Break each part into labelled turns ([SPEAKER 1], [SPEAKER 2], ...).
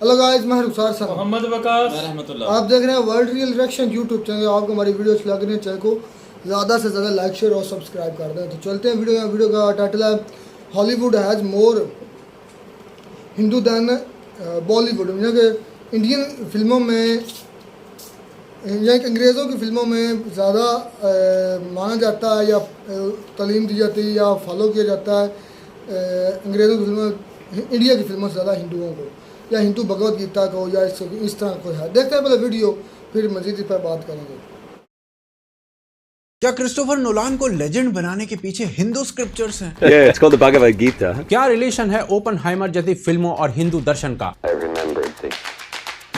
[SPEAKER 1] Hello guys, मैं रुखसार sir
[SPEAKER 2] Mohammad Waqas,
[SPEAKER 1] आप देख रहे हैं world real reaction YouTube channel. आपको हमारी वीडियोस लग रही हैं, चैनल को ज़्यादा से ज़्यादा लाइक शेयर और सब्सक्राइब कर दें। तो चलते हैं वीडियो का टाइटल है Hollywood has more Hindu than Bollywood. यानी कि इंडियन फिल्मों में या अंग्रेज़ों की फिल्मों में ज़्यादा माना जाता है या तालीम दी जाती है या फॉलो किया जाता है अंग्रेज़ों की फिल्मों, इंडिया की फिल्मों से ज़्यादा हिंदुओं को या हिंदू भगवत गीता को या इस तरह को है। देखते हैं पहले वीडियो, फिर मज़ीद इस पर बात करेंगे।
[SPEAKER 3] क्या क्रिस्टोफर नोलान को लेजेंड बनाने के पीछे हिंदू स्क्रिप्चर्स हैं?
[SPEAKER 4] Yeah, it's called the Bhagavad Gita.
[SPEAKER 5] क्या रिलेशन है ओपनहाइमर जैसी फिल्मों और हिंदू दर्शन का?
[SPEAKER 6] I remembered the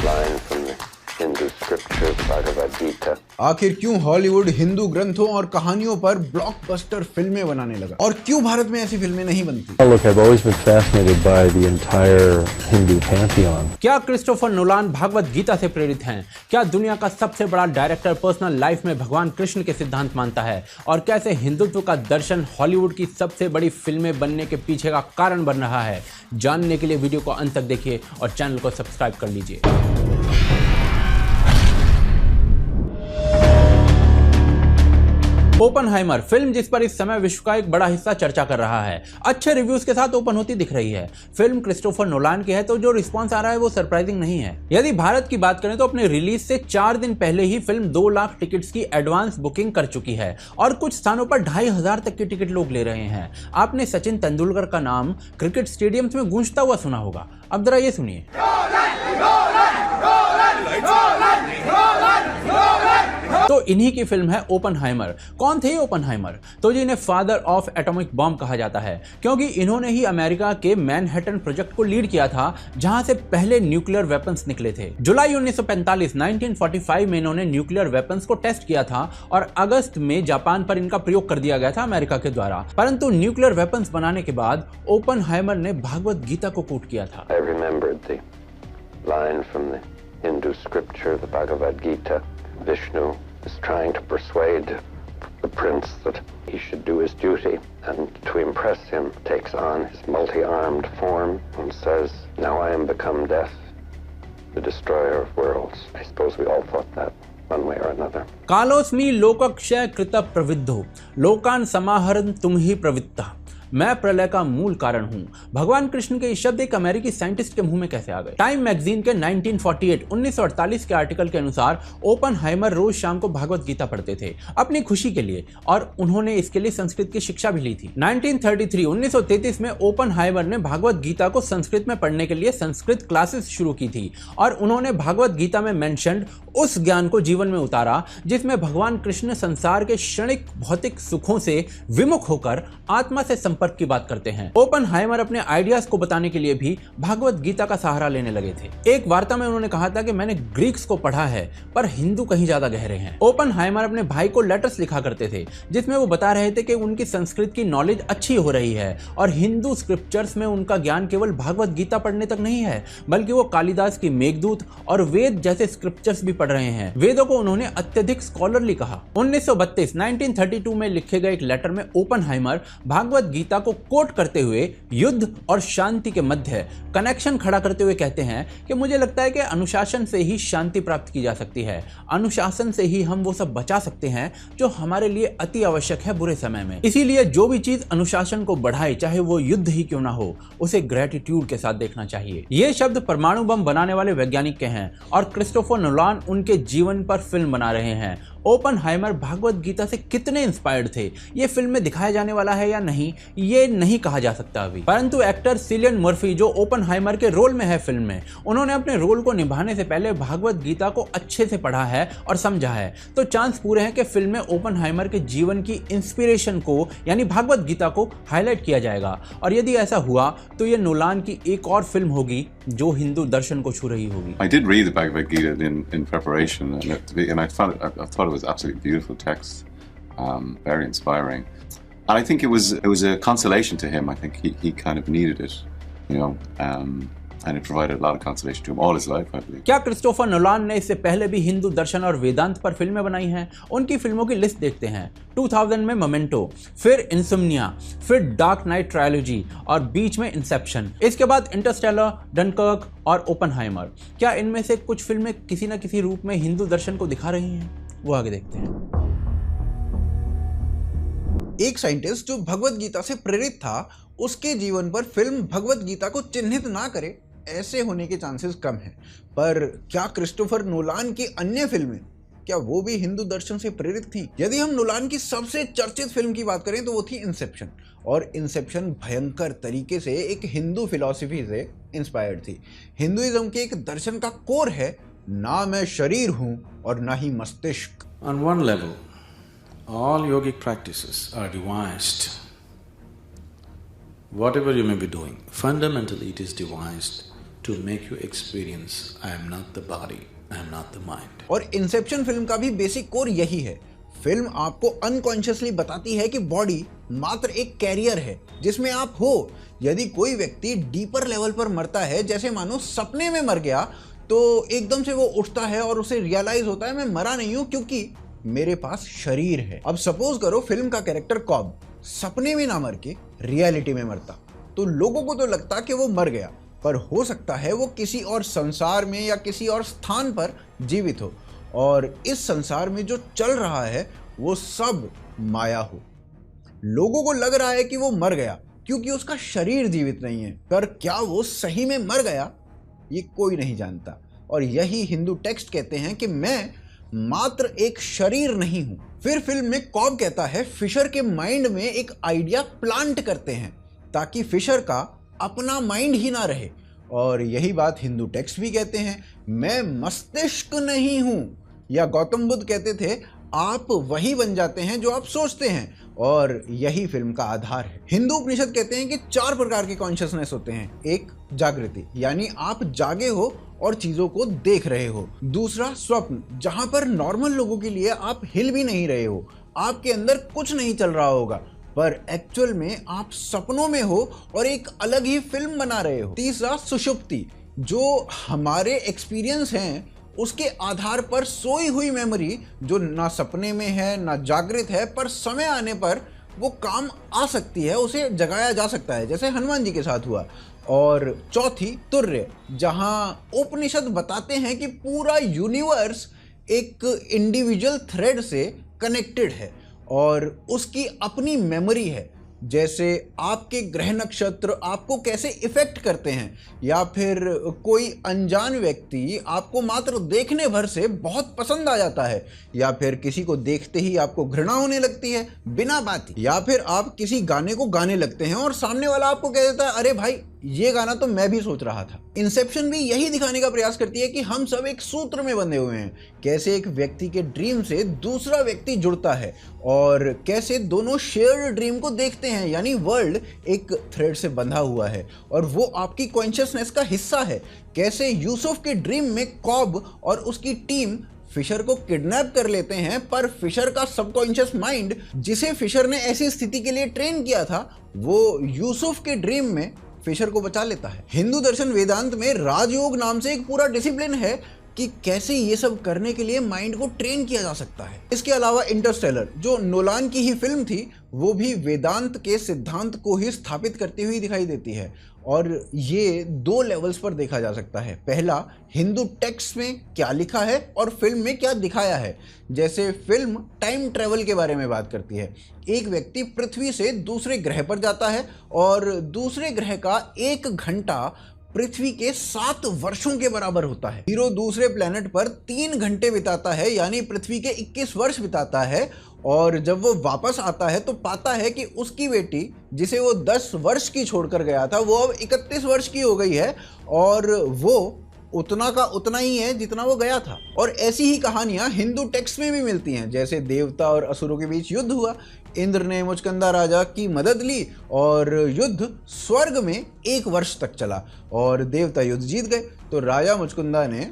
[SPEAKER 6] line from the Hindu scripture, Bhagavad Gita.
[SPEAKER 3] आखिर क्यों हॉलीवुड हिंदू ग्रंथों और कहानियों पर ब्लॉकबस्टर फिल्में बनाने लगा और क्यों भारत में ऐसी फिल्में नहीं बनती?
[SPEAKER 7] Look, I've always been fascinated by the entire Hindu pantheon.
[SPEAKER 5] क्या क्रिस्टोफर नोलान भागवत गीता से प्रेरित हैं? क्या दुनिया का सबसे बड़ा डायरेक्टर पर्सनल लाइफ में भगवान कृष्ण के सिद्धांत मानता है? और कैसे हिंदुत्व का दर्शन हॉलीवुड की सबसे बड़ी फिल्में बनने के पीछे का कारण बन रहा है? जानने के लिए वीडियो को अंत तक देखिए और चैनल को सब्सक्राइब कर लीजिए। ओपनहाइमर फिल्म जिस पर इस समय विश्व का एक बड़ा हिस्सा चर्चा कर रहा है, अच्छे रिव्यूज के साथ ओपन होती दिख रही है। फिल्म क्रिस्टोफर नोलान की है तो जो रिस्पांस आ रहा है वो सरप्राइजिंग नहीं है। यदि भारत की बात करें तो अपने रिलीज से 4 दिन पहले ही फिल्म 2 लाख टिकट्स की एडवांस बुकिंग कर चुकी है और कुछ स्थानों पर 2500 तक की टिकट लोग ले रहे हैं। आपने सचिन तेंदुलकर का नाम क्रिकेट स्टेडियम्स में गूंजता हुआ सुना होगा। अब जरा ये सुनिए। तो इन्हीं की फिल्म है ओपनहाइमर। कौन थे ओपनहाइमर? तो जी इन्हें फादर ऑफ एटॉमिक बॉम्ब कहा जाता है क्योंकि इन्होंने ही अमेरिका के मैनहट्टन प्रोजेक्ट को लीड किया था जहां से पहले न्यूक्लियर वेपन्स निकले थे। जुलाई 1945 में इन्होंने न्यूक्लियर वेपन्स को टेस्ट किया था और अगस्त में जापान पर इनका प्रयोग कर दिया गया था अमेरिका के द्वारा। परंतु न्यूक्लियर वेपन्स बनाने के बाद ओपनहाइमर ने भागवत गीता को कोट किया था।
[SPEAKER 6] I remembered the line from the Hindu scripture, the Bhagavad Gita. Vishnu is trying to persuade the prince that he should do his duty, and to impress him takes on his multi-armed form and says, "Now I am become death, the destroyer of worlds." I suppose we all thought that one way or another.
[SPEAKER 5] कालोस्मि लोकक्षय कृत प्रविद्धो लोकान समाहरन तुम ही प्रवृत्ता। मैं प्रलय का मूल कारण हूं। भगवान कृष्ण के ये शब्द एक अमेरिकी साइंटिस्ट के मुंह में कैसे आ गए? टाइम मैगजीन के 1948 के आर्टिकल के अनुसार ओपनहाइमर रोज शाम को भागवत गीता पढ़ते थे अपनी खुशी के लिए और उन्होंने इसके लिए संस्कृत की शिक्षा भी ली थी। 1933 में ओपनहाइमर ने भागवत गीता को संस्कृत में पढ़ने के लिए संस्कृत क्लासेस शुरू की थी और उन्होंने भागवत गीता में मेंशन्ड उस ज्ञान को जीवन में उतारा जिसमें भगवान कृष्ण संसार के क्षणिक भौतिक सुखों से विमुख होकर आत्मा से संपर्क की बात करते हैं। ओपनहाइमर अपने आइडियाज को बताने के लिए भी भागवत गीता का सहारा लेने लगे थे। एक वार्ता में उन्होंने कहा था कि मैंने ग्रीक्स को पढ़ा है पर हिंदू कहीं ज्यादा गहरे हैं। ओपनहाइमर अपने भाई को लेटर्स लिखा करते थे जिसमें वो बता रहे थे कि उनकी संस्कृत की नॉलेज अच्छी हो रही है और हिंदू स्क्रिप्चर्स में उनका ज्ञान केवल भागवत गीता पढ़ने तक नहीं है बल्कि वो कालिदास की मेघदूत और वेद जैसे स्क्रिप्चर्स भी पढ़ रहे हैं। वेदों को उन्होंने अत्यधिक स्कॉलरली कहा। 1932 में लिखे गए एक लेटर में ओपनहाइमर भागवत गीता को कोट करते हुए युद्ध और शांति के मध्य कनेक्शन खड़ा करते हुए कहते हैं कि मुझे लगता है कि अनुशासन से ही शांति प्राप्त की जा सकती है। अनुशासन से ही हम वो सब बचा सकते हैं जो हमारे लिए अति आवश्यक है बुरे समय में। इसीलिए जो भी चीज अनुशासन को बढ़ाए, चाहे वो युद्ध ही क्यों ना हो, उसे ग्रेटिट्यूड के साथ देखना चाहिए। ये शब्द परमाणु बम बनाने वाले वैज्ञानिक के हैं और क्रिस्टोफर नोलान उनके जीवन पर फिल्म बना रहे हैं। ओपनहाइमर भागवत गीता से कितने इंस्पायर्ड थे ये फिल्म में दिखाया जाने वाला है या नहीं ये नहीं कहा जा सकता अभी, परंतु एक्टर सिलियन मर्फी जो ओपनहाइमर के रोल में है फिल्म में, उन्होंने अपने रोल को निभाने से पहले भागवत गीता को अच्छे से पढ़ा है और समझा है। तो चांस पूरे हैं कि फिल्म में ओपनहाइमर के जीवन की इंस्पिरेशन को यानी भागवत गीता को हाईलाइट किया जाएगा और यदि ऐसा हुआ तो ये नोलान की एक और फिल्म होगी जो हिंदू दर्शन को छू रही होगी।
[SPEAKER 8] I did read the Bhagavad Gita in preparation, and I thought it was absolutely beautiful text, very inspiring, and I think it was a consolation to him. I think he kind of needed it, you know. and it provided a lot of consolation to him all his life, I believe.
[SPEAKER 5] क्या Christopher Nolan ने इससे पहले भी हिंदू दर्शन और वेदांत पर फिल्में बनाई हैं? उनकी फिल्मों की लिस्ट देखते हैं। 2000 में मोमेंटो, फिर इंसोम्निया, फिर डार्क नाइट ट्रायलॉजी और बीच में इंसेप्शन, इसके बाद इंटरस्टेलर, डनकर्क और ओपनहाइमर। क्या इनमें से कुछ फिल्में किसी न किसी रूप में हिंदू दर्शन को दिखा रही हैं? वो आगे देखते हैं।
[SPEAKER 3] एक साइंटिस्ट जो भगवत गीता से प्रेरित था, उसके जीवन पर फिल्म भगवत गीता को चिन्हित ना करे, ऐसे होने के चांसेस कम हैं। पर क्या क्रिस्टोफर नोलान की अन्य फिल्में, क्या वो भी हिंदू दर्शन से प्रेरित थी? यदि हम नोलान की सबसे चर्चित फिल्म की बात करें तो वो थी इंसेप्शन, और इंसेप्शन भयंकर तरीके से एक हिंदू फिलॉसफी से इंस्पायर्ड थी। हिंदुइज्म के एक दर्शन का कोर है, ना मैं शरीर हूं और ना ही मस्तिष्क।
[SPEAKER 2] On one level, all yogic practices are devised. Whatever you may be doing, fundamentally it is devised to make you experience I am not the body, I am not the mind.
[SPEAKER 3] और Inception film का भी basic core यही है। Film आपको unconsciously बताती है कि body मात्र एक कैरियर है जिसमें आप हो। यदि कोई व्यक्ति डीपर लेवल पर मरता है, जैसे मानो सपने में मर गया, तो एकदम से वो उठता है और उसे रियलाइज होता है मैं मरा नहीं हूं क्योंकि मेरे पास शरीर है। अब सपोज करो फिल्म का कैरेक्टर कॉब सपने में ना मर के रियलिटी में मरता, तो लोगों को तो लगता कि वो मर गया, पर हो सकता है वो किसी और संसार में या किसी और स्थान पर जीवित हो, और इस संसार में जो चल रहा है वो सब माया हो। लोगों को लग रहा है कि वो मर गया क्योंकि उसका शरीर जीवित नहीं है, पर क्या वो सही में मर गया ये कोई नहीं जानता। और यही हिंदू टेक्स्ट कहते हैं कि मैं मात्र एक शरीर नहीं हूं। फिर फिल्म में कॉब कहता है फिशर के माइंड में एक आइडिया प्लांट करते हैं ताकि फिशर का अपना माइंड ही ना रहे, और यही बात हिंदू टेक्स्ट भी कहते हैं, मैं मस्तिष्क नहीं हूं। या गौतम बुद्ध कहते थे आप वही बन जाते हैं जो आप सोचते हैं, और यही फिल्म का आधार है। हिंदू उपनिषद कहते हैं कि 4 प्रकार के कॉन्शियसनेस होते हैं। एक जागृति, यानी आप जागे हो और चीजों को देख रहे हो। दूसरा स्वप्न, जहां पर नॉर्मल लोगों के लिए आप हिल भी नहीं रहे हो, आपके अंदर कुछ नहीं चल रहा होगा, पर एक्चुअल में आप सपनों में हो और एक अलग ही फिल्म बना रहे हो। तीसरा सुषुप्ति, जो हमारे एक्सपीरियंस हैं उसके आधार पर सोई हुई मेमोरी जो ना सपने में है ना जागृत है, पर समय आने पर वो काम आ सकती है, उसे जगाया जा सकता है, जैसे हनुमान जी के साथ हुआ। और चौथी तुर्य, जहां उपनिषद बताते हैं कि पूरा यूनिवर्स एक इंडिविजुअल थ्रेड से कनेक्टेड है और उसकी अपनी मेमोरी है, जैसे आपके ग्रह नक्षत्र आपको कैसे इफेक्ट करते हैं, या फिर कोई अनजान व्यक्ति आपको मात्र देखने भर से बहुत पसंद आ जाता है, या फिर किसी को देखते ही आपको घृणा होने लगती है बिना बात ही, या फिर आप किसी गाने को गाने लगते हैं और सामने वाला आपको कह देता है अरे भाई ये गाना तो मैं भी सोच रहा था। इंसेप्शन भी यही दिखाने का प्रयास करती है कि हम सब एक सूत्र में बंधे हुए हैं, कैसे एक व्यक्ति के ड्रीम से दूसरा व्यक्ति जुड़ता है और कैसे दोनों शेयर्ड ड्रीम को देखते हैं, यानी वर्ल्ड एक थ्रेड से बंधा हुआ है और वो आपकी कॉन्शियसनेस का हिस्सा है। कैसे यूसुफ के ड्रीम में कॉब और उसकी टीम फिशर को किडनैप कर लेते हैं, पर फिशर का सबकॉन्शियस माइंड जिसे फिशर ने ऐसी स्थिति के लिए ट्रेन किया था, वो यूसुफ के ड्रीम में फिशर को बचा लेता है। हिंदू दर्शन वेदांत में राजयोग नाम से एक पूरा डिसिप्लिन है कि कैसे ये सब करने के लिए माइंड को ट्रेन किया जा सकता है। इसके अलावा इंटरस्टेलर, जो नोलान की ही फिल्म थी, वो भी वेदांत के सिद्धांत को ही स्थापित करती हुई दिखाई देती है, और ये 2 लेवल्स पर देखा जा सकता है। पहला, हिंदू टेक्स्ट में क्या लिखा है और फिल्म में क्या दिखाया है। जैसे फिल्म टाइम ट्रेवल के बारे में बात करती है, एक व्यक्ति पृथ्वी से दूसरे ग्रह पर जाता है और दूसरे ग्रह का 1 घंटा पृथ्वी के 7 वर्षों के बराबर होता है। हीरो दूसरे प्लेनेट पर 3 घंटे बिताता है, यानी पृथ्वी के 21 वर्ष बिताता है, और जब वो वापस आता है तो पाता है कि उसकी बेटी, जिसे वो 10 वर्ष की छोड़कर गया था, वो अब 31 वर्ष की हो गई है और वो उतना का उतना ही है जितना वो गया था। और ऐसी ही कहानियां हिंदू टेक्स्ट में भी मिलती हैं, जैसे देवता और असुरों के बीच युद्ध हुआ, इंद्र ने मुचकंदा राजा की मदद ली और युद्ध स्वर्ग में 1 वर्ष तक चला और देवता युद्ध जीत गए, तो राजा मुचकुंदा ने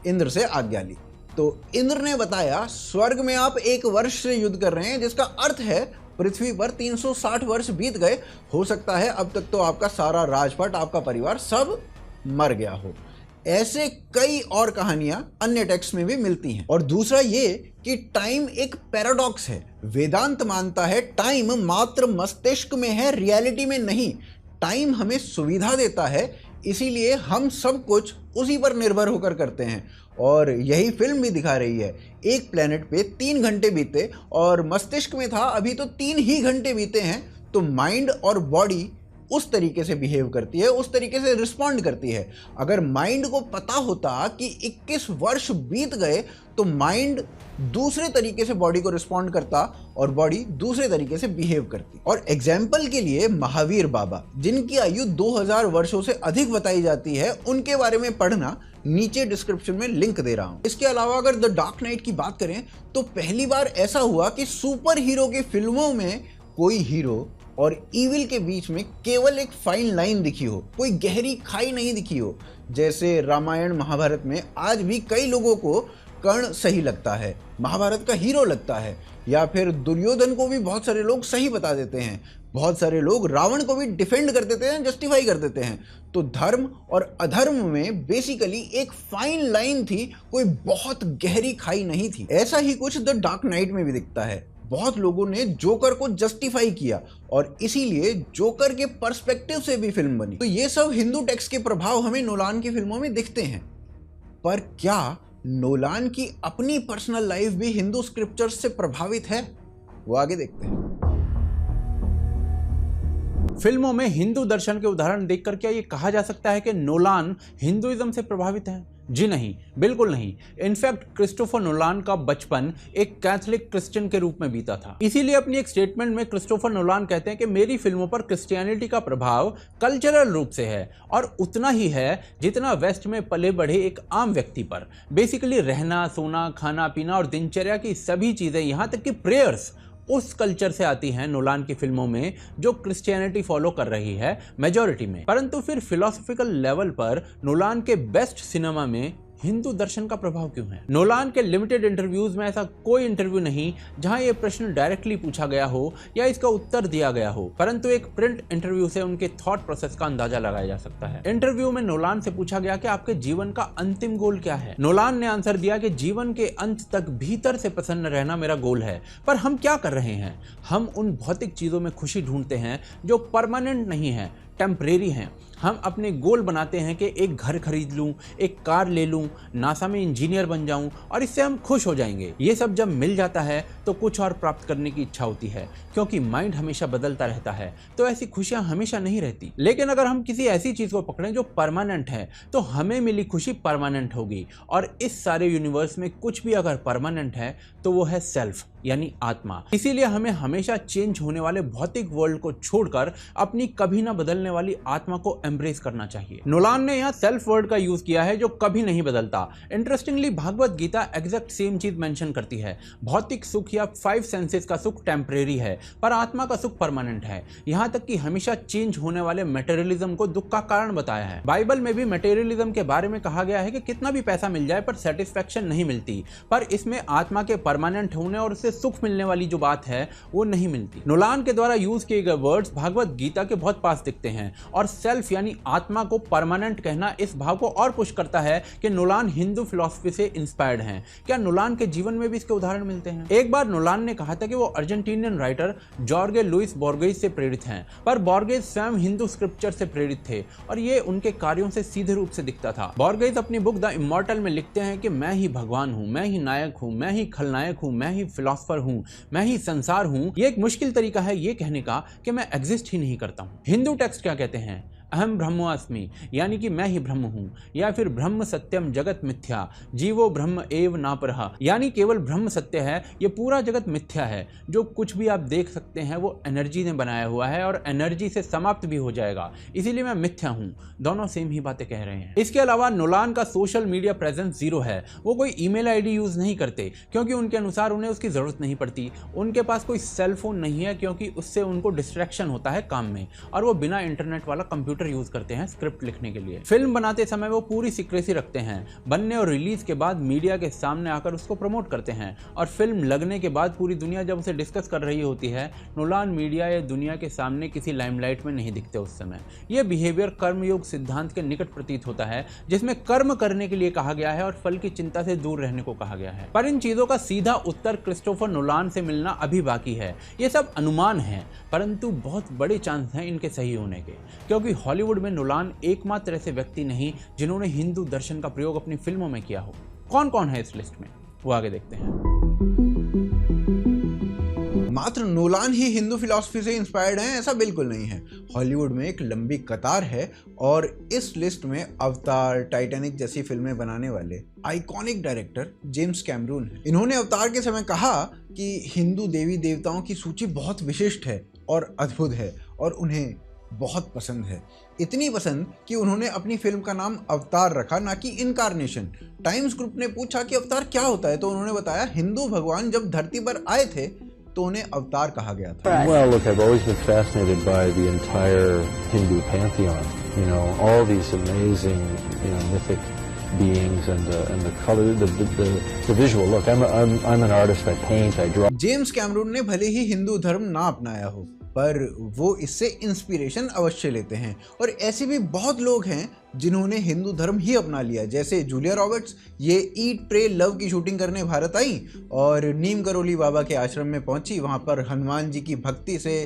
[SPEAKER 3] इंद्र से आज्ञा ली। तो इंद्र ने बताया स्वर्ग में आप 1 वर्ष से युद्ध कर रहे हैं, जिसका अर्थ है पृथ्वी पर 360 वर्ष बीत गए, हो सकता है अब तक तो आपका सारा राजपाट, आपका परिवार सब मर गया हो। ऐसे कई और कहानियां अन्य टेक्स्ट में भी मिलती हैं। और दूसरा ये कि टाइम एक पैराडॉक्स है। वेदांत मानता है टाइम मात्र मस्तिष्क में है, रियलिटी में नहीं। टाइम हमें सुविधा देता है, इसीलिए हम सब कुछ उसी पर निर्भर होकर करते हैं। और यही फिल्म भी दिखा रही है। एक प्लेनेट पे 3 घंटे बीते और मस्तिष्क में था अभी तो 3 ही घंटे बीते हैं, तो माइंड और बॉडी उस तरीके से बिहेव करती है, उस तरीके से रिस्पॉन्ड करती है। अगर माइंड को पता होता कि 21 वर्ष बीत गए तो माइंड दूसरे तरीके से बॉडी को रिस्पॉन्ड करता और बॉडी दूसरे तरीके से बिहेव करती। और एग्जाम्पल के लिए महावीर बाबा, जिनकी आयु 2000 वर्षों से अधिक बताई जाती है, उनके बारे में पढ़ना नीचे डिस्क्रिप्शन में लिंक दे रहा हूं। इसके अलावा अगर द डार्क नाइट की बात करें तो पहली बार ऐसा हुआ कि सुपर हीरो की फिल्मों में कोई हीरो और इविल के बीच में केवल एक फाइन लाइन दिखी हो, कोई गहरी खाई नहीं दिखी हो। जैसे रामायण महाभारत में आज भी कई लोगों को कर्ण सही लगता है, महाभारत का हीरो लगता है, या फिर दुर्योधन को भी बहुत सारे लोग सही बता देते हैं, बहुत सारे लोग रावण को भी डिफेंड कर देते हैं, जस्टिफाई कर देते हैं। तो धर्म और अधर्म में बेसिकली एक फाइन लाइन थी, कोई बहुत गहरी खाई नहीं थी। ऐसा ही कुछ द डार्क नाइट में भी दिखता है। बहुत लोगों ने जोकर को जस्टिफाई किया और इसीलिए जोकर के पर्सपेक्टिव से भी फिल्म बनी। तो ये सब हिंदू टेक्स्ट के प्रभाव हमें नोलान की फिल्मों में दिखते हैं। पर क्या नोलान की अपनी पर्सनल लाइफ भी हिंदू स्क्रिप्चर्स से प्रभावित है? वो आगे देखते हैं।
[SPEAKER 5] फिल्मों में हिंदू दर्शन के उदाहरण देखकर क्या ये कहा जा सकता है कि नोलान हिंदुइज्म से प्रभावित है? जी नहीं, बिल्कुल नहीं। इनफैक्ट क्रिस्टोफर नोलान का बचपन एक कैथोलिक क्रिश्चियन के रूप में बीता था। इसीलिए अपनी एक स्टेटमेंट में क्रिस्टोफर नोलान कहते हैं कि मेरी फिल्मों पर क्रिश्चियनिटी का प्रभाव कल्चरल रूप से है और उतना ही है जितना वेस्ट में पले बढ़े एक आम व्यक्ति पर। बेसिकली रहना, सोना, खाना पीना और दिनचर्या की सभी चीजें, यहाँ तक कि प्रेयर्स, उस कल्चर से आती हैं नोलान की फिल्मों में जो क्रिश्चियनिटी फॉलो कर रही है मेजॉरिटी में। परंतु फिर फिलोसॉफिकल लेवल पर नोलान के बेस्ट सिनेमा में हिंदू दर्शन का प्रभाव क्यों है? नोलान के लिमिटेड इंटरव्यूज में ऐसा कोई इंटरव्यू नहीं जहां यह प्रश्न डायरेक्टली पूछा गया हो या इसका उत्तर दिया गया हो, परंतु एक प्रिंट इंटरव्यू से उनके थॉट प्रोसेस का अंदाजा लगाया जा सकता है। इंटरव्यू में नोलान से पूछा गया कि आपके जीवन का अंतिम गोल क्या है। नोलान ने आंसर दिया कि जीवन के अंत तक भीतर से प्रसन्न रहना मेरा गोल है। पर हम क्या कर रहे हैं? हम उन भौतिक चीजों में खुशी ढूंढते हैं जो परमानेंट नहीं है, टेम्परेरी हैं। हम अपने गोल बनाते हैं कि एक घर खरीद लूं, एक कार ले लूं, नासा में इंजीनियर बन जाऊं और इससे हम खुश हो जाएंगे। ये सब जब मिल जाता है तो कुछ और प्राप्त करने की इच्छा होती है, क्योंकि माइंड हमेशा बदलता रहता है, तो ऐसी खुशियां हमेशा नहीं रहती। लेकिन अगर हम किसी ऐसी चीज को पकड़ें जो परमानेंट है तो हमें मिली खुशी परमानेंट होगी। और इस सारे यूनिवर्स में कुछ भी अगर परमानेंट है तो वो है सेल्फ, यानी आत्मा। इसीलिए हमें हमेशा चेंज होने वाले भौतिक वर्ल्ड को छोड़कर अपनी कभी ना बदलने वाली आत्मा को एम्ब्रेस करना चाहिए। नोलान ने यहाँ सेल्फ वर्ड का यूज किया है जो कभी नहीं बदलता। Interestingly Bhagavad Gita exact same चीज मेंशन करती है। भौतिक सुख या 5 सेंसेस का सुख टेम्परेरी है, पर आत्मा का सुख परमानेंट है। यहाँ तक कि हमेशा चेंज होने वाले मटेरियलिज्म को दुख का कारण बताया है। बाइबल में भी मटेरियलिज्म के बारे में कहा गया है कि कितना भी पैसा मिल जाए पर सेटिस्फैक्शन नहीं मिलती, पर इसमें आत्मा के परमानेंट होने और उससे सुख मिलने वाली जो बात है वो नहीं मिलती। नोलान के द्वारा यूज किए गए वर्ड्स भागवत गीता के बहुत पास दिखते हैं और सेल्फ यानी आत्मा को परमानेंट कहना इस भाव को और पुश करता है कि नोलान हिंदू फिलॉसफी से इंस्पायर्ड हैं। क्या नोलान के जीवन में भी इसके उदाहरण मिलते हैं? एक बार नोलान ने कहा था कि वो Argentinian writer Jorge Louis Borges से प्रेरित हैं, पर बोर्गेस स्वयं हिंदू स्क्रिप्चर से प्रेरित थे और ये उनके कार्यों से सीधे रूप से दिखता था। बोर्गेस अपनी बुक द इमॉर्टल में लिखते हैं कि मैं ही भगवान हूँ, मैं ही नायक हूँ, मैं ही खलनायक हूँ, मैं ही फिलोसफर हूँ, मैं ही संसार हूँ। ये एक मुश्किल तरीका है ये कहने का कि मैं एग्जिस्ट ही नहीं करता हूँ। हिंदू टेक्स्ट क्या कहते हैं? अहम ब्रह्मास्मि, यानी कि मैं ही ब्रह्म हूँ, या फिर ब्रह्म सत्यम जगत मिथ्या, जीवो ब्रह्म एव नापरः, यानी केवल ब्रह्म सत्य है, ये पूरा जगत मिथ्या है। जो कुछ भी आप देख सकते हैं वो एनर्जी ने बनाया हुआ है और एनर्जी से समाप्त भी हो जाएगा, इसीलिए मैं मिथ्या हूँ। दोनों सेम ही बातें कह रहे हैं। इसके अलावा नोलान का सोशल मीडिया प्रेजेंस 0 है। वो कोई ईमेल आईडी यूज नहीं करते क्योंकि उनके अनुसार उन्हें उसकी जरूरत नहीं पड़ती। उनके पास कोई सेल फोन नहीं है क्योंकि उससे उनको डिस्ट्रैक्शन होता है काम में, और वो बिना इंटरनेट वाला कंप्यूटर कंप्यूटर यूज करते हैं स्क्रिप्ट लिखने के लिए। फिल्म बनाते समय वो पूरी सीक्रेसी रखते हैं, बनने और रिलीज के बाद मीडिया के सामने आकर उसको प्रमोट करते हैं, और फिल्म लगने के बाद पूरी दुनिया जब उसे डिस्कस कर रही होती है, नोलान मीडिया या दुनिया के सामने किसी लाइमलाइट में नहीं दिखते उस समय। यह बिहेवियर कर्मयोग सिद्धांत के निकट प्रतीत होता है, जिसमें कर्म करने के लिए कहा गया है और फल की चिंता से दूर रहने को कहा गया है। पर इन चीजों का सीधा उत्तर क्रिस्टोफर नोलान से मिलना अभी बाकी है। ये सब अनुमान हैं, परंतु बहुत बड़े चांस हैं इनके सही होने के, क्योंकि हॉलीवुड में नोलान एकमात्र ऐसे व्यक्ति नहीं जिन्होंने हिंदू दर्शन का प्रयोग अपनी फिल्मों में किया हो। कौन कौन है इस लिस्ट में, वो आगे देखते हैं।
[SPEAKER 3] मात्र नोलान ही हिंदू फिलॉसफी से इंस्पायर्ड हैं ऐसा बिल्कुल नहीं है। हॉलीवुड में एक लंबी कतार है और इस लिस्ट में अवतार, टाइटैनिक जैसी फिल्में बनाने वाले आइकॉनिक डायरेक्टर जेम्स कैमरून हैं। इन्होंने अवतार के समय कहा कि हिंदू देवी देवताओं की सूची बहुत विशिष्ट है और अद्भुत है और उन्हें बहुत पसंद है। इतनी पसंद कि उन्होंने अपनी फिल्म का नाम अवतार रखा, ना कि इनकारनेशन। टाइम्स ग्रुप ने पूछा कि अवतार क्या होता है, तो उन्होंने बताया हिंदू भगवान जब धरती पर आए थे तो उन्हें अवतार कहा गया था।
[SPEAKER 7] Well, look, I've always been fascinated by the entire Hindu pantheon. You know, all these amazing, mythic beings and the color, the visual look. I'm an artist. I paint. I draw.
[SPEAKER 3] James Cameron ने भले ही हिंदू धर्म ना अपनाया हो, पर वो इससे inspiration अवश्य लेते हैं। और ऐसे भी बहुत लोग हैं जिन्होंने हिंदू धर्म ही अपना लिया, जैसे जूलिया रॉबर्ट्स। ये ईट प्रे लव की शूटिंग करने भारत आई और नीम करोली बाबा के आश्रम में पहुंची। वहां पर हनुमान जी की भक्ति से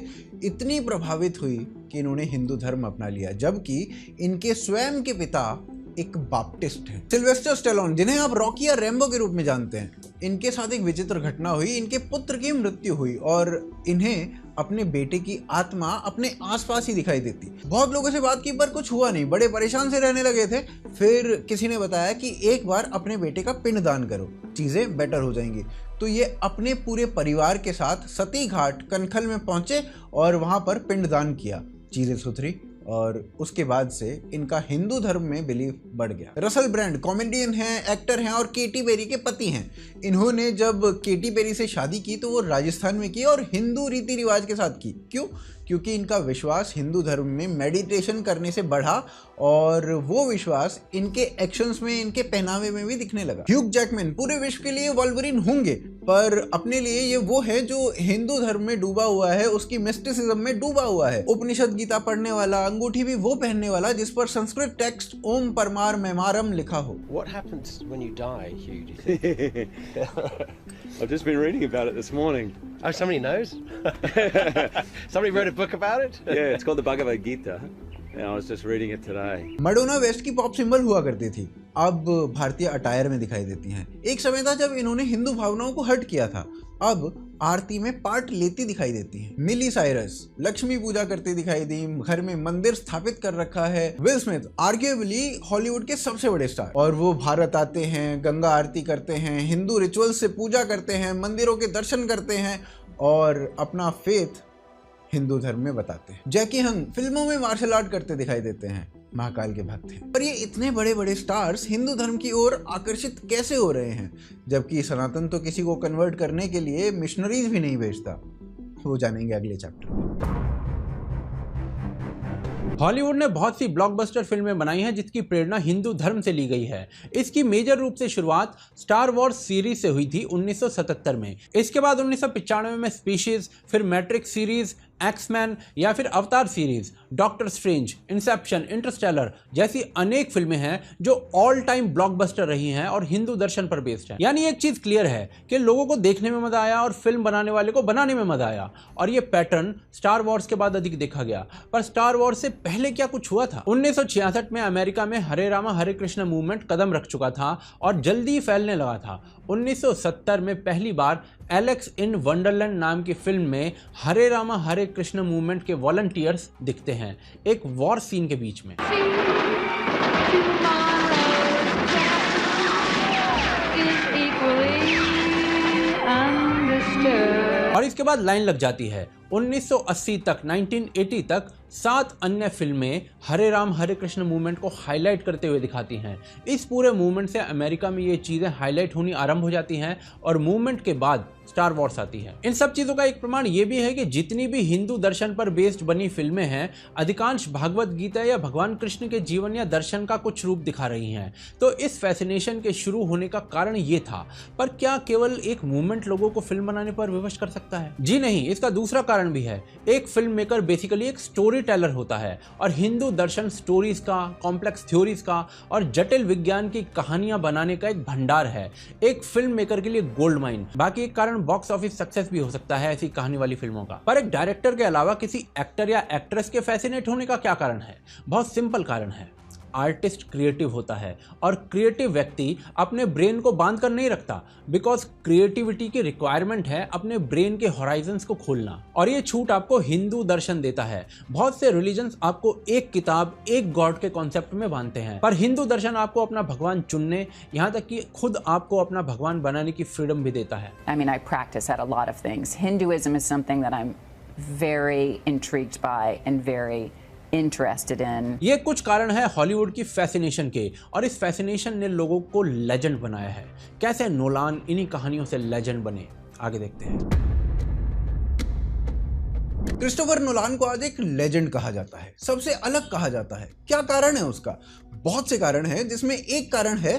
[SPEAKER 3] इतनी प्रभावित हुई कि इन्होंने हिंदू धर्म अपना लिया, जबकि इनके स्वयं के पिता एक बाप्टिस्ट है। सिल्वेस्टर स्टेलोन, जिन्हें आप रॉकी या रैम्बो के रूप में जानते हैं, इनके साथ एक विचित्र घटना हुई। इनके पुत्र की मृत्यु हुई और इन्हें अपने बेटे की आत्मा अपने आसपास ही दिखाई देती। बहुत लोगों से बात की पर कुछ हुआ नहीं, बड़े परेशान से रहने लगे थे। फिर किसी ने बताया कि एक बार अपने बेटे का पिंड दान करो, चीजें बेटर हो जाएंगी। तो ये अपने पूरे परिवार के साथ सती घाट कनखल में पहुंचे और वहां पर पिंड दान किया, चीजें सुधरी और उसके बाद से इनका हिंदू धर्म में बिलीफ बढ़ गया। रसल ब्रांड कॉमेडियन हैं, एक्टर हैं और केटी पेरी के पति हैं। इन्होंने जब केटी पेरी से शादी की तो वो राजस्थान में की और हिंदू रीति रिवाज के साथ की। क्यों? क्योंकि इनका विश्वास हिंदू धर्म में मेडिटेशन करने से बढ़ा और वो विश्वास इनके एक्शंस में, इनके पहनावे में भी दिखने लगा। ह्यूग जैकमैन पूरे विश्व के लिए वॉल्वरिन होंगे, पर अपने लिए ये वो है जो हिंदू धर्म में डूबा हुआ है, उसकी मिस्टिसिज्म में डूबा हुआ है। उपनिषद गीता पढ़ने वाला, अंगूठी भी वो पहनने वाला जिस पर संस्कृत टेक्स्ट ओम परमार मेमारम लिखा हो।
[SPEAKER 4] What happens when you die, Hugh, do you think?
[SPEAKER 9] I've just been reading about it this morning.
[SPEAKER 4] Oh, somebody knows? Somebody wrote a book about it?
[SPEAKER 9] Yeah, it's called the Bhagavad Gita. And I was just reading it today.
[SPEAKER 3] Madonna West की pop symbol हुआ करती थी, अब भारतीय attire में दिखाई देती हैं। एक समय था जब इन्होंने हिंदू भावनाओं को हर्ट किया था, अब आरती में पार्ट लेती दिखाई देती हैं। मिली साइरस लक्ष्मी पूजा करती दिखाई दी, घर में मंदिर स्थापित कर रखा है। विल स्मिथ आर्ग्यूएबली हॉलीवुड के सबसे बड़े स्टार, और वो भारत आते हैं, गंगा आरती करते हैं, हिंदू रिचुअल्स से पूजा करते हैं, मंदिरों के दर्शन करते हैं और अपना फेथ हिंदू धर्म में बताते हैं। जैकी हंग फिल्मों में मार्शल आर्ट करते दिखाई देते हैं, महाकाल के भक्त हैं। पर ये इतने बड़े बड़े स्टार्स हिंदू धर्म की ओर आकर्षित कैसे हो रहे हैं, जबकि सनातन तो किसी को कन्वर्ट करने के लिए मिशनरीज भी नहीं भेजता? वो जानेंगे अगले चैप्टर में।
[SPEAKER 5] हॉलीवुड ने बहुत सी ब्लॉकबस्टर फिल्में बनाई हैं जिसकी प्रेरणा हिंदू धर्म से ली गई है। इसकी मेजर रूप से शुरुआत स्टार वॉर्स सीरीज से हुई थी 1977 में। इसके बाद 1995 में स्पीशीज, फिर मैट्रिक्स सीरीज, एक्समैन या फिर अवतार series, doctor strange, Inception, Interstellar जैसी अनेक फिल्में हैं जो ऑल टाइम ब्लॉकबस्टर रही हैं और हिंदू दर्शन पर बेस्ड हैं। यानी एक चीज क्लियर है कि लोगों को देखने में मजा आया और फिल्म बनाने वाले को बनाने में मजा आया, और ये पैटर्न स्टार वॉर्स के बाद अधिक देखा गया। पर स्टार वॉर्स से पहले क्या कुछ हुआ था? 1966 में अमेरिका में हरे रामा हरे कृष्ण मूवमेंट कदम रख चुका था और जल्दी फैलने लगा था। 1970 में पहली बार एलेक्स इन वंडरलैंड नाम की फिल्म में हरे रामा हरे कृष्ण मूवमेंट के वॉलंटियर्स दिखते हैं एक वॉर सीन के बीच में। और इसके बाद लाइन लग जाती है। 1980 तक 1980 तक 7 अन्य फिल्में हरे राम हरे कृष्ण मूवमेंट को हाईलाइट करते हुए दिखाती हैं। इस पूरे मूवमेंट से अमेरिका में ये चीज़ें हाईलाइट होनी आरंभ हो जाती हैं और मूवमेंट के बाद स्टार वॉर्स आती है। इन सब चीज़ों का एक प्रमाण ये भी है कि जितनी भी हिंदू दर्शन पर बेस्ड बनी फिल्में हैं, अधिकांश भागवत गीता या भगवान कृष्ण के जीवन या दर्शन का कुछ रूप दिखा रही हैं। तो इस फैसिनेशन के शुरू होने का कारण ये था। पर क्या केवल एक मूवमेंट लोगों को फिल्म बनाने पर विवश कर सकता है? जी नहीं, इसका दूसरा कारण भी है। एक फिल्म मेकर बेसिकली एक स्टोरी टेलर होता है और हिंदू दर्शन स्टोरीज का, कॉम्प्लेक्स थ्योरीज का और जटिल विज्ञान की कहानियां बनाने का एक भंडार है, एक फिल्म मेकर के लिए गोल्ड माइन। बाकी एक कारण बॉक्स ऑफिस सक्सेस भी हो सकता है ऐसी कहानी वाली फिल्मों का। पर एक डायरेक्टर के अलावा किसी एक्टर या एक्ट्रेस के फैसिनेट होने का क्या कारण है? बहुत सिंपल कारण है। आर्टिस्ट क्रिएटिव होता है और क्रिएटिव व्यक्ति अपने ब्रेन को बांध कर नहीं रखता, बिकॉज क्रिएटिविटी की रिक्वायरमेंट है अपने ब्रेन के हॉराइजन्स को खोलना। और ये छूट आपको हिंदू दर्शन देता है। बहुत से रिलीजन्स आपको एक किताब, एक गॉड के कॉन्सेप्ट में बांधते हैं, पर हिंदू दर्शन आपको अपना भगवान चुनने, यहाँ तक कि खुद आपको अपना भगवान बनाने की फ्रीडम भी देता है।
[SPEAKER 10] I mean, I practice at a lot of things. Hinduism is something that I'm very intrigued by and very interested in.
[SPEAKER 5] ये कुछ कारण है हॉलीवुड की फैसिनेशन के, और इस फैसिनेशन ने लोगों को लेजेंड बनाया है। कैसे नोलान इन्हीं कहानियों से लेजेंड बने, आगे देखते हैं।
[SPEAKER 3] क्रिस्टोफर नोलान को आज एक लेजेंड कहा जाता है, सबसे अलग कहा जाता है। क्या कारण है उसका? बहुत से कारण हैं, जिसमें एक कारण है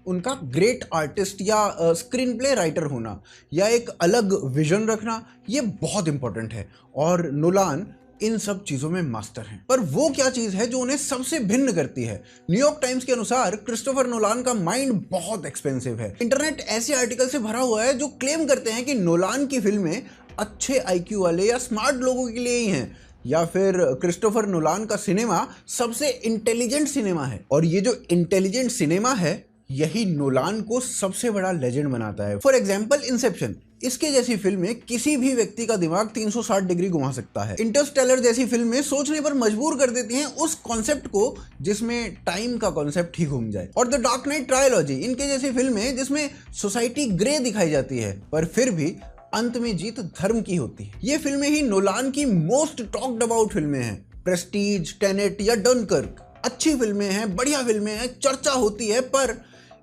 [SPEAKER 3] उनका ग्रेट आर्टिस्ट या स्क्रीन प्ले राइटर होना या एक अलग विजन रखना। ये बहुत इंपॉर्टेंट है और नोलान इन सब चीजों में मास्टर हैं। पर वो क्या चीज है जो उन्हें सबसे भिन्न करती है? न्यूयॉर्क टाइम्स के अनुसार क्रिस्टोफर नोलान का माइंड बहुत एक्सपेंसिव है। इंटरनेट ऐसे आर्टिकल से भरा हुआ है जो क्लेम करते हैं कि नोलान की फिल्में अच्छे आईक्यू वाले या स्मार्ट लोगों के लिए ही हैं, या फिर क्रिस्टोफर नोलान का सिनेमा सबसे इंटेलिजेंट सिनेमा है। और ये जो इंटेलिजेंट सिनेमा है, यही नोलान को सबसे बड़ा लेजेंड बनाता है। फॉर एग्जाम्पल इंसेप्शन, इसके जैसी फिल्में किसी भी व्यक्ति का दिमाग 360 डिग्री घुमा सकता है। इंटरस्टेलर जैसी फिल्में सोचने पर मजबूर कर देती हैं उस कॉन्सेप्ट को जिसमें टाइम का कॉन्सेप्ट ही घूम जाए। और द डार्क नाइट ट्रायलॉजी, इनके जैसी फिल्में जिसमें सोसाइटी ग्रे दिखाई जाती है पर फिर भी अंत में जीत धर्म की होती है। ये फिल्में ही नोलान की मोस्ट टॉक्ड अबाउट फिल्में हैं। प्रेस्टीज, टेनेट या डनकर्क अच्छी फिल्में हैं, बढ़िया फिल्में हैं, चर्चा होती है, पर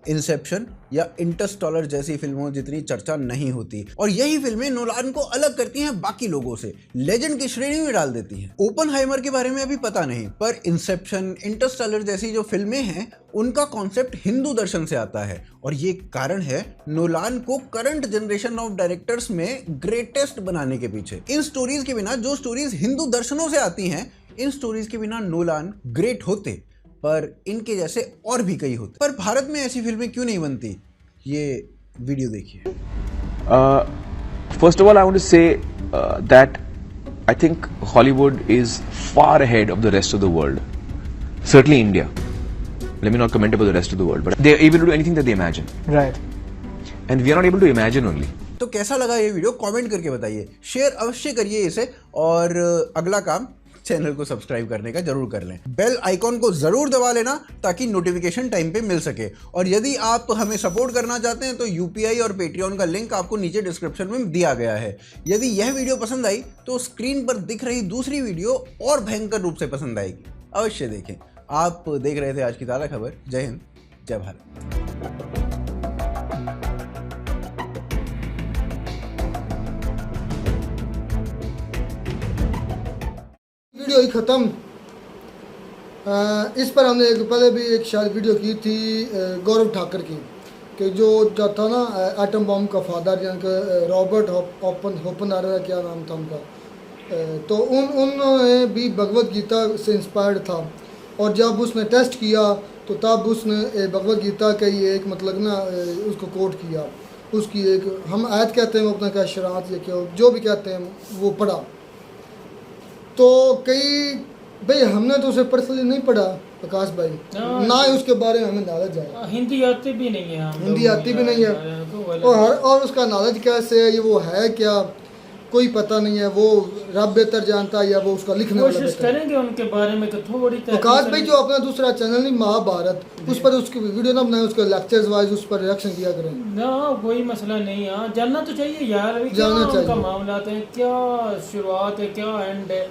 [SPEAKER 3] इंसेप्शन या इंटरस्टेलर जैसी फिल्मों जितनी चर्चा नहीं होती। और यही फिल्में नोलान को अलग करती हैं बाकी लोगों से, लेजेंड की श्रेणी में डाल देती हैं। ओपनहाइमर के बारे में अभी पता नहीं, पर इंसेप्शन, इंटरस्टेलर जैसी जो फिल्में हैं उनका कॉन्सेप्ट हिंदू दर्शन से आता है। और ये कारण है नोलान को करंट जनरेशन ऑफ डायरेक्टर्स में ग्रेटेस्ट बनाने के पीछे। इन स्टोरीज के बिना, जो स्टोरीज हिंदू दर्शनों से आती हैं, इन स्टोरीज के बिना नोलान ग्रेट होते, पर इनके जैसे और भी कई होते। पर भारत में ऐसी फिल्में क्यों नहीं बनती? ये वीडियो देखिए।
[SPEAKER 11] First of all, I want to say that I think Hollywood is far ahead of the rest of the world. Certainly India. Let me not comment about the rest of the world, but they are able to do anything that they imagine.
[SPEAKER 1] Right.
[SPEAKER 11] And we are not able to imagine only.
[SPEAKER 3] तो कैसा लगा ये video? Comment करके बताइए, share अवश्य करिए इसे, और अगला काम चैनल को सब्सक्राइब करने का जरूर कर लें। बेल आइकॉन को जरूर दबा लेना ताकि नोटिफिकेशन टाइम पे मिल सके। और यदि आप हमें सपोर्ट करना चाहते हैं तो यूपीआई और पेट्रियन का लिंक आपको नीचे डिस्क्रिप्शन में दिया गया है। यदि यह वीडियो पसंद आई तो स्क्रीन पर दिख रही दूसरी वीडियो और भयंकर रूप से पसंद आएगी, अवश्य देखें। आप देख रहे थे आज की ताज़ा खबर। जय हिंद, जय भारत।
[SPEAKER 1] वीडियो ही ख़त्म। इस पर हमने पहले भी एक शायद वीडियो की थी गौरव ठाकर की, कि जो था ना एटम बॉम्ब का फादर, जिनका रॉबर्ट होपनहाइमर, क्या नाम था उनका, तो उन्होंने भी भगवत गीता से इंस्पायर्ड था। और जब उसने टेस्ट किया तो तब उसने भगवत गीता का ही एक मतलब ना उसको कोट किया, उसकी एक हम आयत कहते हैं, वो अपना क्या शरात या क्या जो भी कहते हैं वो पढ़ा। तो कई भाई हमने तो उसे पर्सनली नहीं पढ़ा प्रकाश भाई, ना ही उसके बारे में हमें नॉलेज है।
[SPEAKER 12] हिंदी आती भी नहीं है,
[SPEAKER 1] हिंदी आती भी नहीं है, और उसका नॉलेज कैसे है, ये वो है क्या, कोई पता नहीं है, वो रब बेहतर जानता है या वो उसका लिखने वाला
[SPEAKER 12] कोशिश
[SPEAKER 1] बेहतर है।
[SPEAKER 12] करेंगे उनके बारे में कि थोड़ी
[SPEAKER 1] प्रकाश भाई जो अपना दूसरा चैनल नहीं महाभारत, उस पर उसकी वीडियो ना बनाए, उसके लेक्चर्स वाइज उस पर रिएक्शन किया करें।
[SPEAKER 12] ना कोई मसला नहीं है, जानना तो चाहिए यार, अभी क्या
[SPEAKER 1] जानना
[SPEAKER 12] उनका
[SPEAKER 1] चाहिए।
[SPEAKER 12] मामला है, क्या शुरुआत है, क्या एंड है,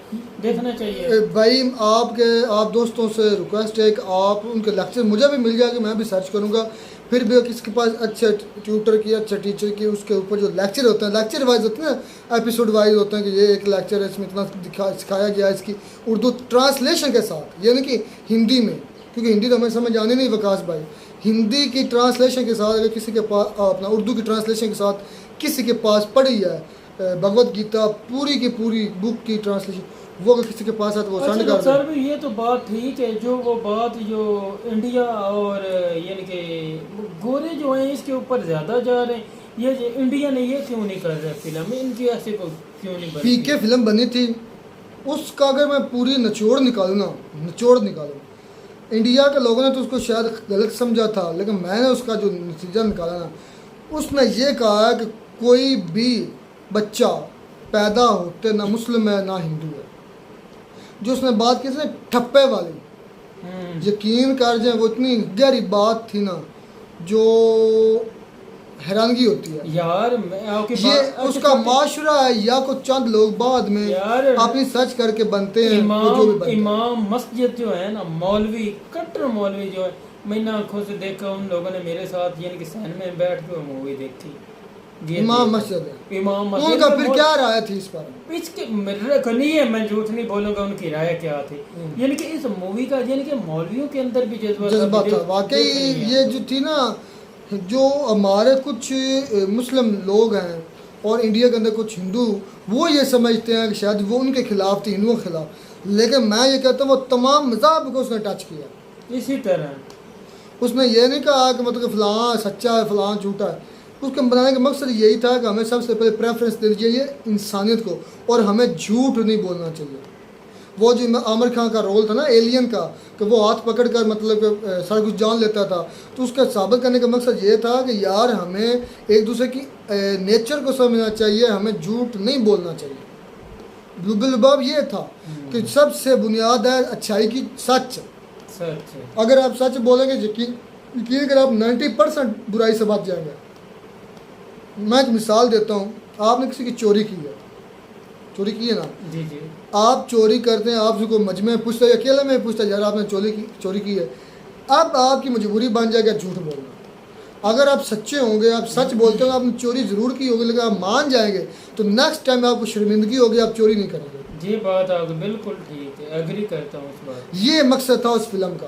[SPEAKER 12] देखना चाहिए।
[SPEAKER 1] भाई आप दोस्तों से रिक्वेस्ट है कि आप उनके लेक्चर मुझे भी मिल जाएगा, मैं भी सर्च करूँगा। फिर भी किसके पास अच्छा ट्यूटर की, अच्छा टीचर की, उसके ऊपर जो लेक्चर होते हैं, लेक्चर वाइज होते हैं ना, एपिसोड वाइज होते हैं कि ये एक लेक्चर है, इसमें इतना सिखाया गया है, इसकी उर्दू ट्रांसलेशन के साथ, यानी कि हिंदी में, क्योंकि हिंदी तो हमें समझ आनी नहीं विकास भाई, हिंदी की ट्रांसलेशन के साथ अगर किसी के पास अपना उर्दू की ट्रांसलेशन के साथ किसी के पास पढ़ी है भगवत गीता पूरी की पूरी बुक की ट्रांसलेशन, वो अगर किसी के पास है तो वो सेंड कर
[SPEAKER 12] सर
[SPEAKER 1] दे।
[SPEAKER 12] भी ये तो बात ठीक है, जो वो बात जो इंडिया और यानी कि गोरे जो हैं इसके ऊपर ज़्यादा जा रहे हैं, ये जो इंडिया ने ये क्यों नहीं कर रहा फिल्म, इनकी ऐसे को क्यों नहीं बनी?
[SPEAKER 1] पीके फिल्म बनी थी, उसका अगर मैं पूरी निचोड़ निकालूँ ना, निचोड़ निकालूँ, इंडिया के लोगों ने तो उसको शायद गलत समझा था, लेकिन मैंने उसका जो नतीजा निकाला ना, उसमें ये कहा है कि कोई भी बच्चा पैदा होते ना मुस्लिम है ना हिंदू है। जो उसने बात की थी ना ठप्पे वाली, यकीन कर जाए वो इतनी गहरी बात थी ना जो हैरानगी होती है
[SPEAKER 12] यार।
[SPEAKER 1] ये उसका माशरा है या कुछ चंद लोग बाद में अपनी सर्च करके बनते हैं, वो जो भी बनते हैं।
[SPEAKER 12] इमाम मस्जिद जो है ना, मौलवी कट्टर मौलवी जो है, मैंने आंखों से देखा, उन लोगों ने मेरे साथ यानी कि सैन में बैठ के मूवी देखी।
[SPEAKER 1] इमाम मस्जिद है,
[SPEAKER 12] इमाम मस्जिद
[SPEAKER 1] उनका फिर क्या राय थी इस पर?
[SPEAKER 12] इसके मेरे को नहीं है, मैं झूठ नहीं बोलूंगा, उनकी राय क्या थी, यानी कि इस मूवी का यानी कि मौलवियों के अंदर भी
[SPEAKER 1] जज्बा था वाकई। ये जो थी ना, जो हमारे कुछ मुस्लिम लोग हैं और इंडिया के अंदर कुछ हिंदू, वो ये समझते हैं कि शायद वो उनके खिलाफ थी, हिंदुओं के खिलाफ, लेकिन मैं ये कहता हूँ वो तमाम मज़हब को उसने टच किया।
[SPEAKER 12] इसी तरह
[SPEAKER 1] उसने ये नहीं कहा कि मतलब फ़लाँ सच्चा है फ़लाँ झूठा है, उसके बनाने का मकसद यही था कि हमें सबसे पहले प्रेफरेंस देनी चाहिए इंसानियत को, और हमें झूठ नहीं बोलना चाहिए। वो जो आमिर खान का रोल था ना एलियन का, कि वो हाथ पकड़ कर मतलब सारा कुछ जान लेता था, तो उसका साबित करने का मकसद ये था कि यार हमें एक दूसरे की नेचर को समझना चाहिए, हमें झूठ नहीं बोलना चाहिए। लुबाब ये था कि सबसे बुनियाद है अच्छाई की सच। अगर आप सच बोलेंगे, यकीन अगर आप 90% बुराई से बच जाएंगे। मैं एक मिसाल देता हूँ, आपने किसी की चोरी की है, चोरी की है ना
[SPEAKER 12] जी जी,
[SPEAKER 1] आप चोरी करते हैं, आपसे कोई मजमे में पूछता है, अकेले में पूछता है यार आपने चोरी की है, अब आपकी मजबूरी बन जाएगा झूठ बोलना। अगर आप सच्चे होंगे, आप सच बोलते हो, आपने चोरी ज़रूर की होगी, लेकिन आप मान जाएंगे तो नेक्स्ट टाइम आपको शर्मिंदगी होगी, आप चोरी नहीं करेंगे।
[SPEAKER 12] ये बात आप बिल्कुल ठीक है, एग्री करता हूँ उस बात।
[SPEAKER 1] ये मकसद था उस फिल्म का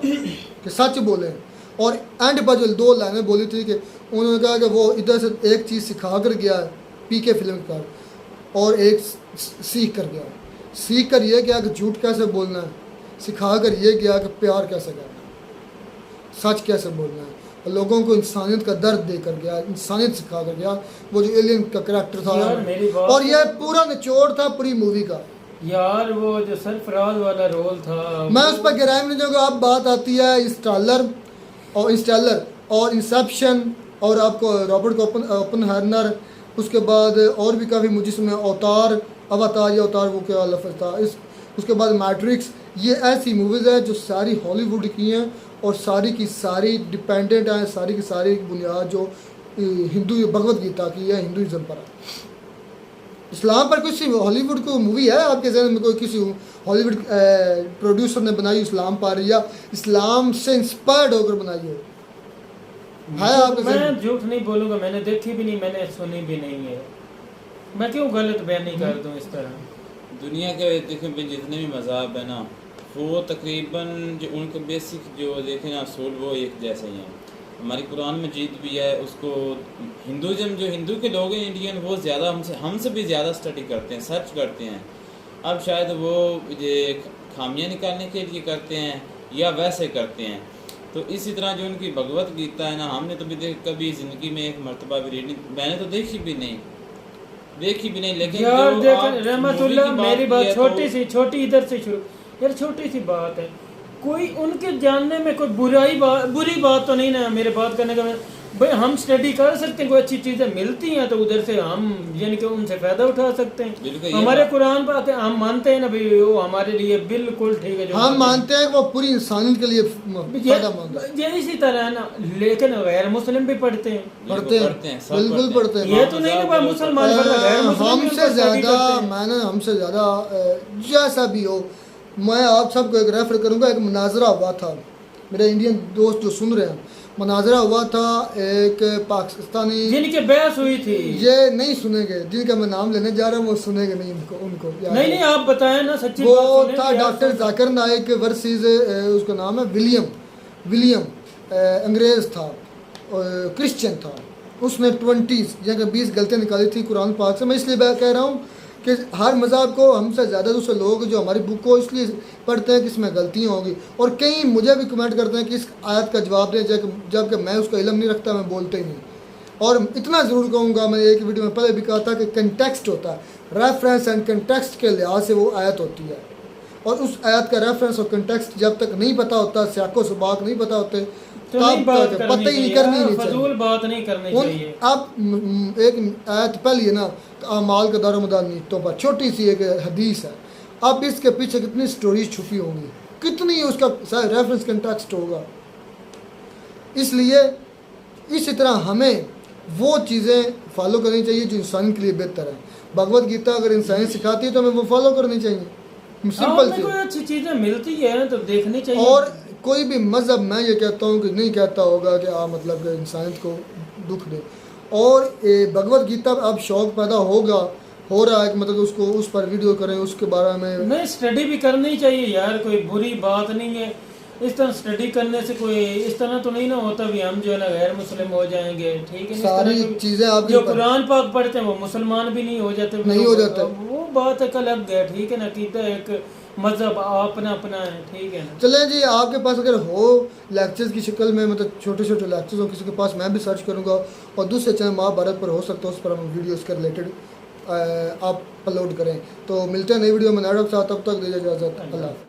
[SPEAKER 1] कि सच बोलें। और एंड पर जो 2 लाइनें बोली थी कि उन्होंने कहा कि वो इधर से एक चीज़ सिखा कर गया है पीके फिल्म का, और एक सीख कर गया। सीख कर ये गया कि झूठ कैसे बोलना है, सिखा कर ये गया कि प्यार कैसे करना है, सच कैसे बोलना है, और लोगों को इंसानियत का दर्द दे कर गया, इंसानियत सिखा कर गया। वो जो एलियन का करैक्टर था, और यह पूरा निचोड़ था पूरी मूवी का।
[SPEAKER 12] यार वो जो सरफराज वाला रोल था,
[SPEAKER 1] मैं उस पर गहराई में नहीं जाऊँगा। अब बात आती है इंस्टॉलर और इंसेप्शन, और आपको रॉबर्ट ओपनहाइमर, उसके बाद और भी काफ़ी मुझे अवतार वो क्या लफ्ज़ था, उसके बाद मैट्रिक्स। ये ऐसी मूवीज़ है जो सारी हॉलीवुड की हैं और सारी की सारी डिपेंडेंट हैं, सारी की सारी बुनियाद जो हिंदू भगवत गीता की है, हिंदुइज्म पर है। इस्लाम पर किसी हॉलीवुड को मूवी है आपके जहन में, कोई किसी हॉलीवुड प्रोड्यूसर ने बनाई इस्लाम पर, या इस्लाम से इंस्पायर्ड होकर बनाई है आपके?
[SPEAKER 12] मैं झूठ नहीं बोलूँगा, मैंने देखी भी नहीं, मैंने सुनी भी नहीं है, मैं क्यों गलत बयानी कर दूँ इस तरह।
[SPEAKER 13] दुनिया के देखें जितने भी मज़हब है ना, वो तकरीबन जो उनके बेसिक जो देखें ना असूल वो एक जैसे ही हैं। हमारी कुरान मजीद भी है, उसको हिंदुज़म जो हिंदू के लोग हैं इंडियन, वो ज़्यादा हमसे भी ज़्यादा स्टडी करते हैं, सर्च करते हैं। अब शायद वो ये खामियां निकालने के लिए करते हैं या वैसे करते हैं। तो इसी तरह जो उनकी भगवत गीता है ना, हमने तो भी कभी ज़िंदगी में एक मरतबा भी रीडिंग, मैंने तो देखी भी नहीं, लेकिन
[SPEAKER 12] यार देख रहमतुल्लाह, मेरी बात छोटी इधर से शुरू, यार छोटी सी बात है, कोई उनके जानने में कोई बुरी बात तो नहीं ना, मेरे बात करने का भाई हम स्टडी कर सकते हैं, कोई अच्छी चीज़ें मिलती हैं तो उधर से हम यानी कि उनसे फ़ायदा उठा सकते हैं। हमारे कुरान पर हम मानते हैं ना भाई, वो हमारे लिए बिल्कुल ठीक है। जो
[SPEAKER 1] हम मानते हैं वो पूरी इंसानियत के लिए फायदेमंद है।
[SPEAKER 12] ये इसी तरह है ना, लेकिन गैर मुस्लिम भी पढ़ते हैं,
[SPEAKER 1] बिल्कुल पढ़ते हैं।
[SPEAKER 12] ये तो नहीं ना मुसलमान गैर मुस्लिम
[SPEAKER 1] हमसे ज़्यादा, मैंने हमसे ज़्यादा जैसा भी हो, मैं आप सबको एक रेफर करूँगा। एक मुनाजरा हुआ था, मेरे इंडियन दोस्त जो सुन रहे हैं, मुनाजरा हुआ था एक पाकिस्तानी,
[SPEAKER 12] जिनकी बहस हुई थी।
[SPEAKER 1] ये नहीं सुनेंगे, जिनका मैं नाम लेने जा रहा हूँ वो सुनेंगे नहीं, उनको
[SPEAKER 12] नहीं आप बताएं ना सच्ची
[SPEAKER 1] वो
[SPEAKER 12] बात
[SPEAKER 1] था डॉक्टर जाकिर नाइक वर्सेस उसका नाम है विलियम अंग्रेज़ था, क्रिश्चियन था। उसने 20 गलतियाँ निकाली थी कुरान पाक से। मैं इसलिए कह रहा हूँ कि हर मज़हब को हमसे ज़्यादा दूसरे लोग जो हमारी बुक को इसलिए पढ़ते हैं कि इसमें गलतियाँ होंगी, और कई मुझे भी कमेंट करते हैं कि इस आयत का जवाब दें, जबकि मैं उसका इल्म नहीं रखता, मैं बोलते ही नहीं। और इतना ज़रूर कहूँगा, मैंने एक वीडियो में पहले भी कहा था कि कंटेक्स्ट होता है, रेफरेंस एंड कंटेक्स्ट के लिहाज से वो आयत होती है, और उस आयत का रेफरेंस और कंटेक्स्ट जब तक नहीं पता होता, सियाको सबाक नहीं पता होते,
[SPEAKER 12] तो नहीं बात
[SPEAKER 1] पता ही नहीं करनी नहीं
[SPEAKER 12] फजूल बात नहीं करनी चाहिए।
[SPEAKER 1] अब एक आयत पहली है ना, अमाल का दारोमदार नीतों पर, छोटी सी एक हदीस है। अब इसके पीछे कितनी स्टोरीज छुपी होंगी, कितनी उसका रेफरेंस कंटेक्स्ट होगा। इसलिए इसी तरह हमें वो चीज़ें फॉलो करनी चाहिए जो इंसान के लिए बेहतर है। भगवत गीता अगर इंसान सिखाती है तो हमें वो फॉलो करनी चाहिए, सिंपल सी।
[SPEAKER 12] कोई अच्छी चीज़ें मिलती है तो देखनी चाहिए।
[SPEAKER 1] और कोई भी मज़हब, मैं ये कहता हूँ कि नहीं कहता होगा कि मतलब कि इंसानियत को दुख दे। और भगवत गीता अब शौक़ पैदा हो रहा है कि मतलब उसको उस पर वीडियो करें, उसके बारे में
[SPEAKER 12] नहीं स्टडी भी करनी चाहिए यार, कोई बुरी बात नहीं है। इस तरह स्टडी करने से कोई इस तरह तो नहीं ना होता भी हम जो है ना गैर मुस्लिम हो जाएंगे, ठीक है।
[SPEAKER 1] सारी चीज़ें आप
[SPEAKER 12] जो कुरान पाक पढ़ते हैं वो मुसलमान भी नहीं हो जाते,
[SPEAKER 1] नहीं हो जाते,
[SPEAKER 12] वो बात एक अलग है, ठीक है ना। कीता एक मज़हब अपना है, ठीक है ना।
[SPEAKER 1] चलें जी, आपके पास अगर हो लेक्चर्स की शक्ल में, मतलब छोटे छोटे लेक्चर्स हो किसी के पास, मैं भी सर्च करूँगा, और दूसरे चैनल महाभारत पर हो सकता है उस पर हम वीडियो इसके रिलेटेड आप अपलोड करें। तो मिलते हैं नई वीडियो में नए साथ, तब तक दीजिए इजाज़त, अल्लाह।